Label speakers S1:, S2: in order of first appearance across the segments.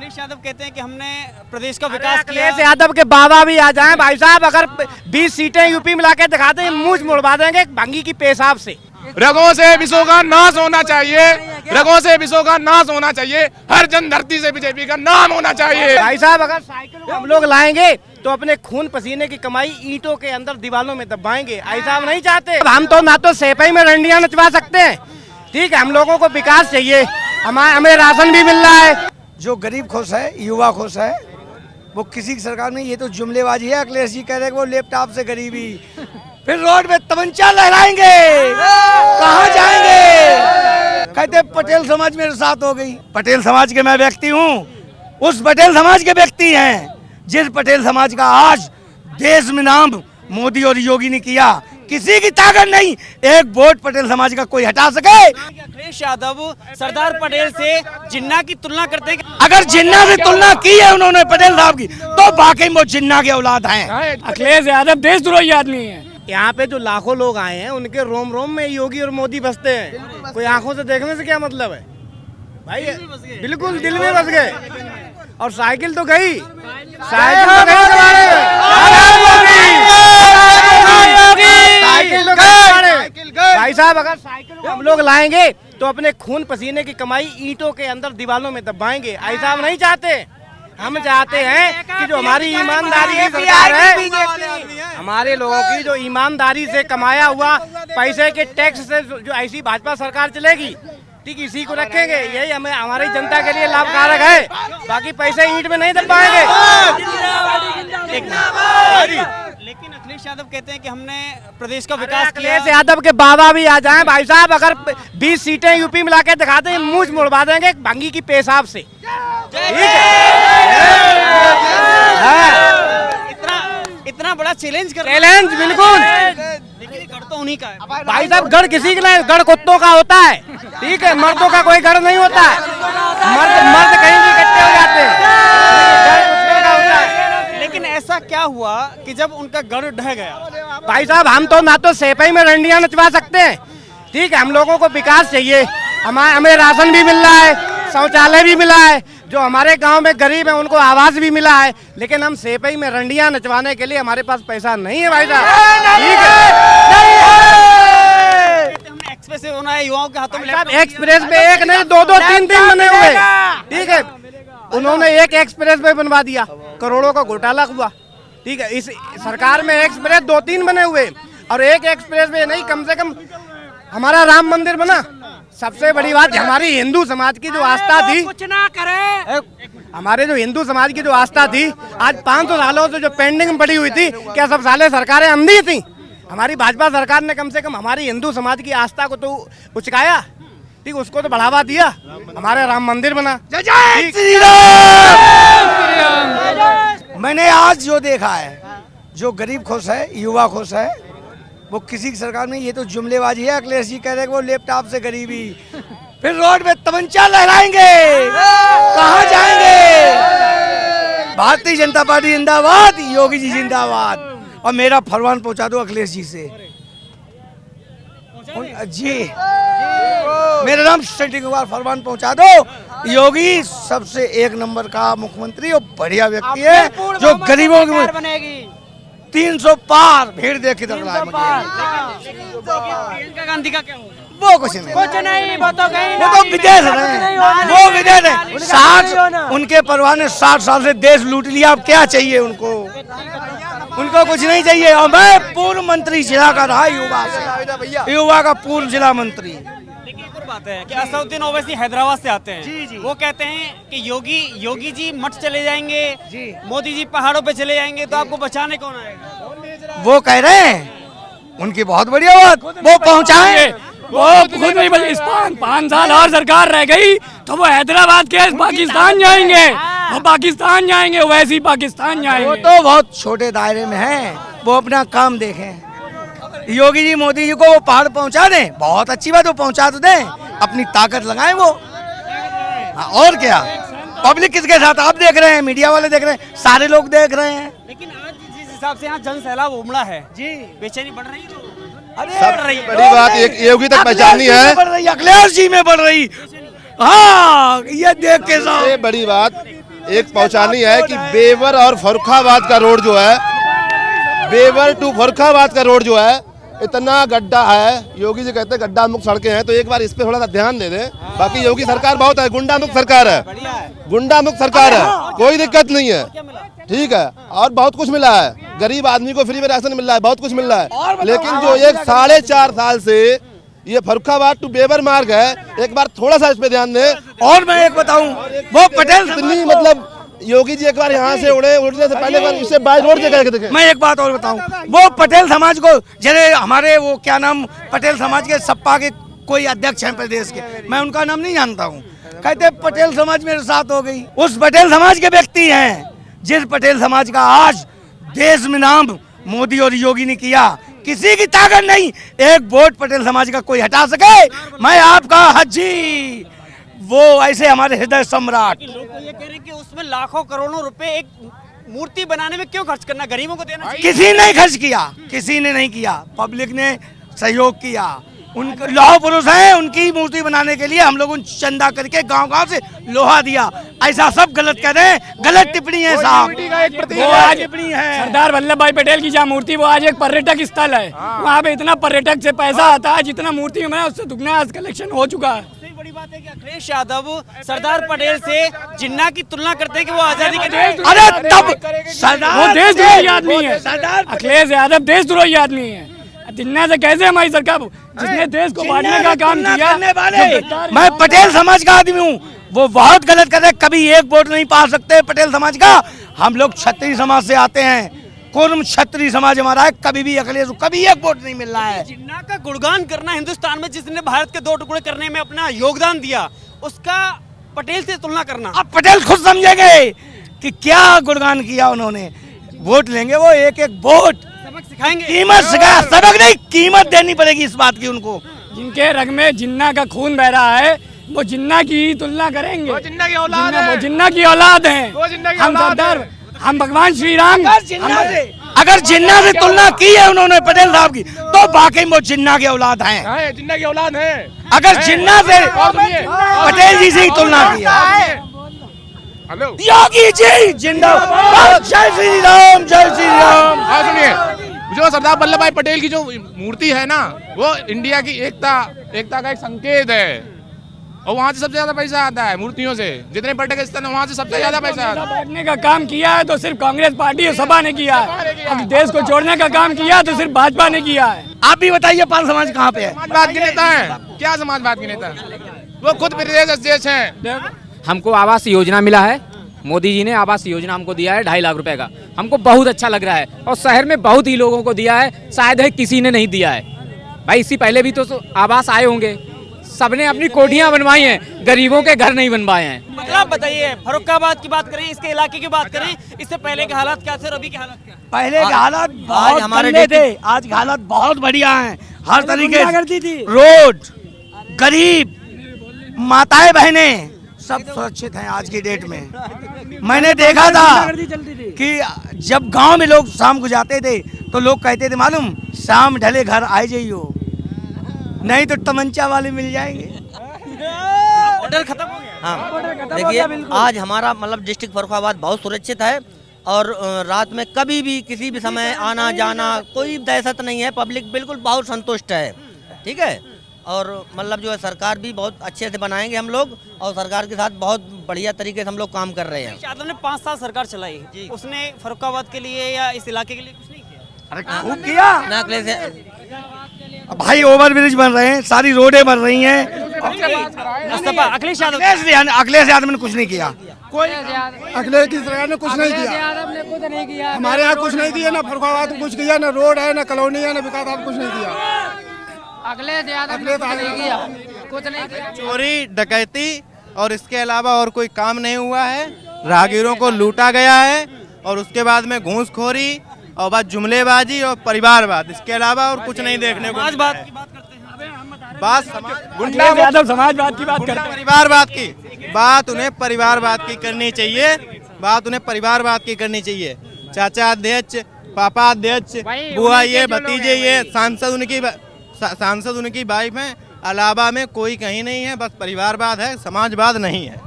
S1: अखिलेश यादव कहते हैं कि हमने प्रदेश का विकास किया।
S2: अखिलेश यादव के बाबा भी आ जाएं भाई साहब, अगर 20 सीटें यूपी में लाके दिखा दें, मुंह मुड़वा देंगे भंगी की पेशाब से।
S3: रगों से विषों का नाश होना चाहिए, रगों से विषों का नाश होना चाहिए, हर जन धरती से बीजेपी का नाम होना चाहिए।
S2: भाई साहब अगर साइकिल को हम लोग लाएंगे तो अपने खून पसीने की कमाई ईंटों के अंदर दीवालों में दबाएंगे, ऐसा हम नहीं चाहते। हम तो ना तो सेपई में रंडियां नचवा सकते हैं, ठीक है, हम लोगों को विकास चाहिए, हमें राशन भी मिल रहा है।
S4: जो गरीब खुश है, युवा खुश है, वो किसी की सरकार में, ये तो जुमलेबाजी है। अखिलेश जी कह रहे हैं वो लैपटॉप से गरीबी, फिर रोड में तमंचा लहराएंगे, कहाँ जाएंगे? कहते पटेल समाज मेरे साथ हो गई। पटेल समाज के मैं व्यक्ति हूँ, उस पटेल समाज के व्यक्ति हैं जिस पटेल समाज का आज देश में नाम मोदी और योगी ने किया। किसी की ताकत नहीं एक वोट पटेल समाज का कोई हटा सके।
S1: अखिलेश यादव सरदार पटेल से जिन्ना की तुलना करते हैं।
S4: अगर जिन्ना से तुलना की है उन्होंने पटेल साहब की, तो बाकी वो जिन्ना के औलाद हैं।
S2: अखिलेश यादव देशद्रोही आदमी है। यहाँ पे जो लाखों लोग आए हैं उनके रोम रोम में योगी और मोदी बसते हैं। कोई आंखों से देखने से क्या मतलब है भाई? बिल्कुल दिल में बस गए। और साइकिल तो गई, साइकिल तो गई तुम्हारे, साइकिल तो गई। भाई साहब अगर साइकिल को हम लोग लाएंगे तो अपने खून पसीने की कमाई ईंटों के अंदर दीवालों में दबाएंगे, ऐसा हम नहीं चाहते। हम चाहते हैं कि जो हमारी ईमानदारी की सरकार है, हमारे लोगों की जो ईमानदारी से कमाया हुआ पैसे के टैक्स से जो ऐसी भाजपा सरकार चलेगी, ठीक इसी को रखेंगे। यही हमें हमारी जनता के लिए लाभकारक है, बाकी पैसे ईंट में नहीं दबाएंगे।
S1: लेकिन अखिलेश यादव कहते हैं कि हमने प्रदेश का विकास किया।
S2: अखिलेश यादव के बाबा भी आ जाएं भाई साहब, अगर 20 सीटें यूपी में लाके दिखा दें, मुंह मुड़वा देंगे भंगी की पेशाब से।
S1: इतना बड़ा चैलेंज
S2: बिल्कुल,
S1: लेकिन गढ़ तो उन्हीं का है
S2: भाई साहब। गढ़ किसी का नहीं, गढ़ कुत्तों का होता है, ठीक है, मर्दों का कोई गढ़ नहीं होता है। मर्द कहीं भी इकट्ठे हो जाते हैं, गढ़ कुत्ते का होता है।
S1: लेकिन ऐसा क्या हुआ कि जब उनका गढ़ ढह गया?
S2: भाई साहब हम तो ना तो सेपई में रंडियां नचवा सकते हैं, ठीक है, हम लोगों को विकास चाहिए, हमें राशन भी मिल रहा है, शौचालय भी मिला है, जो हमारे गांव में गरीब हैं उनको आवास भी मिला है। लेकिन हम सेपई में रंडियां नचवाने के लिए हमारे पास पैसा नहीं है भाई साहब, ठीक है।
S1: हमने एक्सप्रेस वे होना है, युवाओं के हाथों में
S2: एक्सप्रेस वे एक नहीं, दो दो तीन बने हुए, ठीक है। उन्होंने एक एक्सप्रेस वे बनवा दिया, करोड़ों का घोटाला हुआ, ठीक है। इस सरकार में एक्सप्रेस 2-3 बने हुए, और एक एक्सप्रेस वे नहीं, कम से कम हमारा राम मंदिर बना। सबसे बड़ी बात, हमारी हिंदू समाज की जो आस्था थी,
S5: कुछ ना करे,
S2: हमारे जो हिंदू समाज की जो आस्था थी, आज 500 सालों से जो पेंडिंग में पड़ी हुई थी, क्या सब साले सरकारें अंधी थी? हमारी भाजपा सरकार ने कम से कम हमारी हिंदू समाज की आस्था को तो उचकाया, ठीक, उसको तो बढ़ावा दिया, हमारे राम मंदिर बना।
S4: मैंने आज जो देखा है, जो गरीब खुश है, युवा खुश है, वो किसी की सरकार में, ये तो जुमलेबाजी है। अखिलेश जी कह रहे हैं वो लैपटॉप से गरीबी, फिर रोड में तमंचा लहराएंगे, कहाँ जाएंगे? भारतीय जनता पार्टी जिंदाबाद, योगी जी जिंदाबाद। और मेरा फरमान पहुंचा दो अखिलेश जी से जी, मेरा नाम शक्ति कुमार, फरमान पहुंचा दो। योगी सबसे 1 नंबर का मुख्यमंत्री और बढ़िया व्यक्ति है, जो गरीबों की 300 पार भीड़ देख के
S1: प्रियंका गांधी का क्या होगा?
S4: वो कुछ नहीं,
S5: वो तो कहीं
S4: वो तो विदेश है, वो विदेश है। 60 उनके परिवार ने 60 साल से देश लूट लिया, अब क्या चाहिए उनको? उनको कुछ नहीं चाहिए। और मैं पूर्व मंत्री जिला का रहा, युवा से, युवा का पूर्व जिला मंत्री।
S1: लेकिन एक और बात है कि असदुद्दीन ओवैसी हैदराबाद से आते हैं,
S4: जी, जी।
S1: वो कहते हैं कि योगी जी मठ चले जाएंगे, मोदी जी पहाड़ों पे चले जाएंगे, तो आपको बचाने कौन आएगा?
S4: वो कह रहे हैं, उनकी बहुत बढ़िया बात, वो पहुंचाए।
S5: वो खुद नहीं, बस 5 साल और सरकार रह गई तो वो हैदराबाद के पाकिस्तान जाएंगे, वो पाकिस्तान जाएंगे, वैसे ही पाकिस्तान जाएंगे।
S4: वो तो बहुत छोटे दायरे में हैं, वो अपना काम देखें। योगी जी मोदी जी को वो पहाड़ पहुंचा दें, बहुत अच्छी बात, वो पहुंचा तो दें, अपनी ताकत लगाएं वो। और क्या, पब्लिक किसके साथ? आप देख रहे हैं, मीडिया वाले देख रहे हैं, सारे लोग देख रहे हैं।
S1: लेकिन आज जिस हिसाब से यहाँ जन सैलाब उमड़ा है जी, बेचैनी बढ़ रही है।
S3: बड़ी बात योगी तक पहचाननी है,
S4: बढ़ रही, अखिलेश जी में बढ़ रही। हाँ, ये देख के
S3: सबसे बड़ी बात
S6: एक पहुंचानी है कि बेवर और फर्रुखाबाद का रोड जो है, बेवर टू फर्रुखाबाद का रोड जो है इतना गड्ढा है। योगी जी कहते हैं गड्ढा मुक्त सड़कें हैं, तो एक बार इस पे थोड़ा सा ध्यान दे दें। बाकी योगी सरकार बहुत है, गुंडा मुक्त सरकार है, गुंडा मुक्त सरकार है, कोई दिक्कत नहीं है, ठीक है। और बहुत कुछ मिला है, गरीब आदमी को फ्री में राशन मिल रहा है, बहुत कुछ मिल रहा है। लेकिन जो एक 4.5 साल से ये फर्रुखाबाद टू बेवर मार्ग है, एक बार थोड़ा सा इस पे ध्यान दें।
S4: और मैं एक बताऊं, वो पटेल
S6: इतनी मतलब योगी जी एक बार यहाँ से उड़ने से पहले बार इससे बाय रोड जगह देखे।
S4: मैं एक बात और बताऊं, वो पटेल समाज को जैसे हमारे वो क्या नाम पटेल समाज के सपा के कोई अध्यक्ष हैं प्रदेश के, मैं उनका नाम नहीं जानता हूं, कहते पटेल समाज मेरे साथ हो गई। उस पटेल समाज के व्यक्ति हैं जिस पटेल समाज का आज देश में नाम मोदी और योगी ने किया। किसी की ताकत नहीं एक वोट पटेल समाज का कोई हटा सके। मैं आपका हज्जी, वो ऐसे हमारे हृदय सम्राट।
S1: लोग तो ये कह रहे हैं कि उसमें लाखों करोड़ों रुपए एक मूर्ति बनाने में क्यों खर्च करना, गरीबों को देना चाहिए।
S4: किसी ने खर्च किया, किसी ने नहीं किया, पब्लिक ने सहयोग किया। उनके लौह पुरुष हैं, उनकी मूर्ति बनाने के लिए हम लोगों ने चंदा करके गांव-गांव से लोहा दिया। ऐसा सब गलत कह रहे हैं, गलत टिप्पणी है साहब।
S5: वो आज सरदार वल्लभ भाई पटेल की जहाँ मूर्ति, वो आज एक पर्यटक स्थल है। वहाँ पे इतना पर्यटक से पैसा आता है, जितना मूर्ति में उससे दुगना आज कलेक्शन हो चुका है।
S1: सबसे बड़ी बात है कि अखिलेश यादव सरदार पटेल से जिन्ना की तुलना करते हैं कि वो आजादी के
S4: अरे तब
S5: वो देशद्रोही आदमी है, अखिलेश यादव देशद्रोही आदमी है। जिन्ना से कैसे हमारी सरकार, जिसने देश को बांटने का काम किया,
S4: मैं पटेल समाज का आदमी हूँ, वो बहुत गलत कर रहे। कभी एक वोट नहीं पा सकते पटेल समाज का। हम लोग क्षत्रिय समाज से आते हैं, कुर्म क्षत्रिय समाज हमारा है। कभी भी अखिलेश कभी एक वोट नहीं मिल रहा है।
S1: जिन्ना का गुणगान करना, हिंदुस्तान में जिसने भारत के 2 टुकड़े करने में अपना योगदान दिया, उसका पटेल से तुलना करना।
S4: अब पटेल खुद समझेंगे कि क्या गुणगान किया उन्होंने। वोट लेंगे वो एक एक वोट,
S1: सबक सिखाएंगे,
S4: कीमत सिखा, सबक नहीं कीमत देनी पड़ेगी इस बात की उनको।
S5: जिनके रग में जिन्ना का खून बह रहा है, वो जिन्ना की ही तुलना करेंगे।
S3: वो जिन्ना की औलाद है,
S5: वो जिन्ना की औलाद है।
S3: वो जिन्ना की
S5: हम
S3: औलाद है।
S5: सरदार, हम भगवान श्री राम,
S4: अगर जिन्ना से तुलना की है उन्होंने पटेल साहब की, तो वाकई वो जिन्ना के औलाद हैं।
S3: जिन्ना की औलाद है।
S4: अगर जिन्ना से पटेल जी से ही तुलना की है।
S3: हेलो
S4: योगी जी जिंदाबाद, जय श्री राम, जय श्री राम।
S3: हाँ सुनिए, जो सरदार वल्लभ भाई पटेल की जो मूर्ति है ना, वो इंडिया की एकता का एक संकेत है। और वहाँ से सबसे ज्यादा पैसा आता है मूर्तियों से, जितने पर्यटक स्थल है वहाँ से सबसे ज्यादा पैसा आता है।
S5: बांटने का काम किया है तो सिर्फ कांग्रेस पार्टी और सपा ने किया है। अब देश को जोड़ने का काम किया तो सिर्फ भाजपा ने किया है।
S4: आप भी बताइए पाल समाज कहाँ पे है?
S3: समाजवाद के नेता है क्या? समाजवाद के नेता वो खुद प्रदेश अध्यक्ष हैं।
S7: हमको आवास योजना मिला है, मोदी जी ने आवास योजना हमको दिया है 2.5 लाख रुपए का। हमको बहुत अच्छा लग रहा है और शहर में बहुत ही लोगों को दिया है, शायद है किसी ने नहीं दिया है। भाई इससे पहले भी तो आवास आए होंगे, सबने अपनी कोठियां बनवाई हैं, गरीबों के घर नहीं बनवाए हैं।
S1: मतलब बताइए, फर्रुखाबाद की बात करें, इसके इलाके की बात करें, इससे पहले के हालात क्या थे और अभी के हालात क्या?
S4: पहले के हालात बहुत गंदे थे, आज के हालात बहुत बढ़िया हैं। हर तरीके से रोड, गरीब, माताएं बहनें सब सुरक्षित हैं आज की डेट में। मैंने देखा था कि जब गांव में लोग शाम को जाते थे तो लोग कहते थे मालूम, शाम ढले घर आए जाइयो, नहीं तो तमंचा वाले मिल जाएंगे।
S1: ऑर्डर खत्म हो गया।
S8: हाँ देखिए, आज हमारा मतलब डिस्ट्रिक्ट फर्रुखाबाद बहुत सुरक्षित है और रात में कभी भी किसी भी समय आना जाना कोई दहशत नहीं है। पब्लिक बिल्कुल बहुत संतुष्ट है, ठीक है। और मतलब जो है सरकार भी बहुत अच्छे से बनाएंगे हम लोग, और सरकार के साथ बहुत बढ़िया तरीके से हम लोग काम कर रहे हैं।
S1: यादव ने 5 साल सरकार चलाई, उसने फर्रुखाबाद के लिए या इस इलाके के लिए कुछ नहीं किया।
S4: अरे खूब किया
S8: ना अखिलेश
S4: भाई, ओवर ब्रिज बन रहे हैं, सारी रोडें बन रही हैं।
S1: अखिलेश यादव
S4: अखिलेश यादव ने कुछ नहीं किया। कोई
S9: अखिलेश की सरकार ने कुछ नहीं किया। हमारे यहाँ कुछ नहीं दिया, ना फर्रुखाबाद में कुछ किया, ना रोड है, ना कॉलोनी है, ना विकास, कुछ नहीं किया।
S10: अखिलेश यादव ने कुछ नहीं किया।
S2: चोरी डकैती और इसके अलावा और कोई काम नहीं हुआ है। राहगीरों को लूटा गया है और उसके बाद में घूसखोरी और बाद जुमलेबाजी और परिवारवाद, इसके अलावा और कुछ नहीं देखने को।
S1: समाजवाद की बात करते हैं,
S2: बात
S5: अखिलेश यादव समाजवाद की बात करते हैं,
S2: परिवारवाद की बात उन्हें परिवारवाद की करनी चाहिए। बात उन्हें परिवारवाद की करनी चाहिए। चाचा अध्यक्ष, पापा अध्यक्ष, बुआ ये, भतीजे ये, सांसद उनकी वाइफ है, अलावा में कोई कहीं नहीं है। बस परिवारवाद है, समाजवाद नहीं है।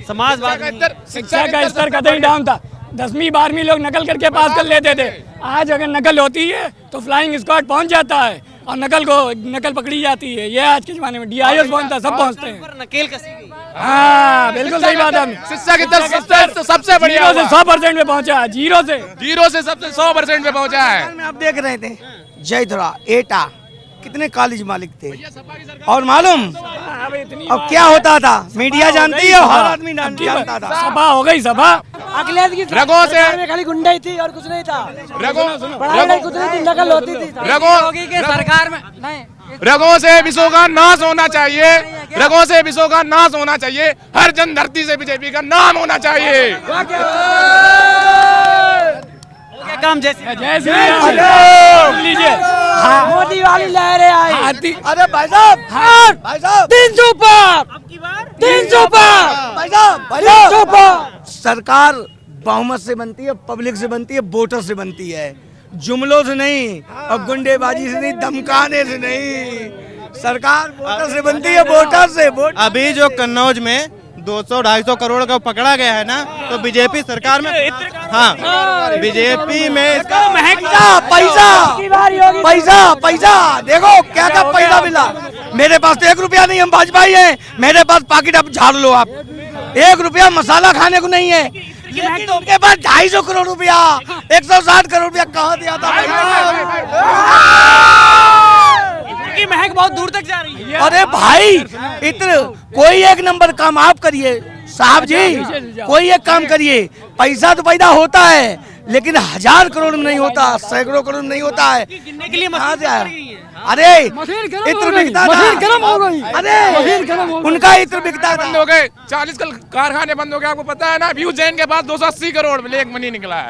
S1: समाजवाद नहीं।
S5: शिक्षा का स्तर कतई डाउन था। 10वीं 12वीं लोग नकल करके पास कर लेते थे। आज अगर नकल होती है तो फ्लाइंग स्क्वाड पहुंच जाता है और नकल पकड़ी जाती है। ये आज के जमाने में DIS पहुंचता, सब पहुंचते हैं।
S1: पर नकेल कसी गई।
S5: हाँ बिल्कुल सही बात है।
S3: शिक्षा की दर सबसे बढ़िया
S5: 0 से 100% में पहुंचा है। 0 से
S3: सबसे 100% पे पहुंचा है।
S4: में आप देख रहे थे जयधुरा एटा कितने कॉलेज मालिक थे और मालूम अब क्या होता था, मीडिया जानती है, हर आदमी जानता था।
S5: सभा हो गई सभा।
S10: अखिलेश की
S3: रगों से
S10: खाली गुंडाई थी और कुछ नहीं था।
S3: रगों
S10: कुछ नहीं थी, नकल होती थी।
S3: योगी
S10: के सरकार में नहीं।
S3: रगों से विषों का नाश होना चाहिए। रगों से विषों का नाश होना चाहिए। हर जन धरती से बीजेपी का नाम होना चाहिए।
S1: क्या काम जैसे
S5: जय श्री राम लीजिए।
S10: मोदी वाली लहरें आई।
S4: अरे भाई साहब
S10: 300 पार,
S1: आपकी बार
S10: 300 पार,
S4: भाई साहब
S10: 300 पार।
S4: सरकार बहुमत से बनती है, पब्लिक से बनती है, वोटर से बनती है, जुमलों से नहीं और गुंडेबाजी से नहीं, धमकाने से नहीं। सरकार वोटर से बनती है, वोटर से।
S2: अभी जो कन्नौज में 200-250 करोड़ का पकड़ा गया है ना, तो बीजेपी सरकार में, हाँ बीजेपी में इसका
S4: पैसा देखो क्या क्या पैसा मिला। मेरे पास तो 1 रुपया नहीं, हम भाजपाई हैं। मेरे पास पॉकेट अब झाड़ लो आप, 1 रुपया मसाला खाने को नहीं है। लेकिन उनके पास 250 करोड़ रुपया, 160 करोड़ रुपया कहाँ दिया था?
S1: की महक बहुत दूर तक जा रही है।
S4: अरे भाई इतना कोई एक नंबर काम आप करिए साहब जी, कोई एक काम करिए। पैसा तो पैदा होता है लेकिन 1000 करोड़ में नहीं होता, सैकड़ों करोड़ में नहीं होता है।
S1: गिनने के लिए
S4: कहाँ
S1: मशीन
S4: से आया?
S1: पड़ गई है।
S4: अरे
S10: इत्र
S4: इत्र बिकता था। अरे उनका इत्र बिकता
S3: बंद
S4: था।
S3: हो गए, 40 कारखाने बंद हो गए। आपको पता है ना, व्यू जैन के पास 280 करोड़ ब्लैक मनी निकला है।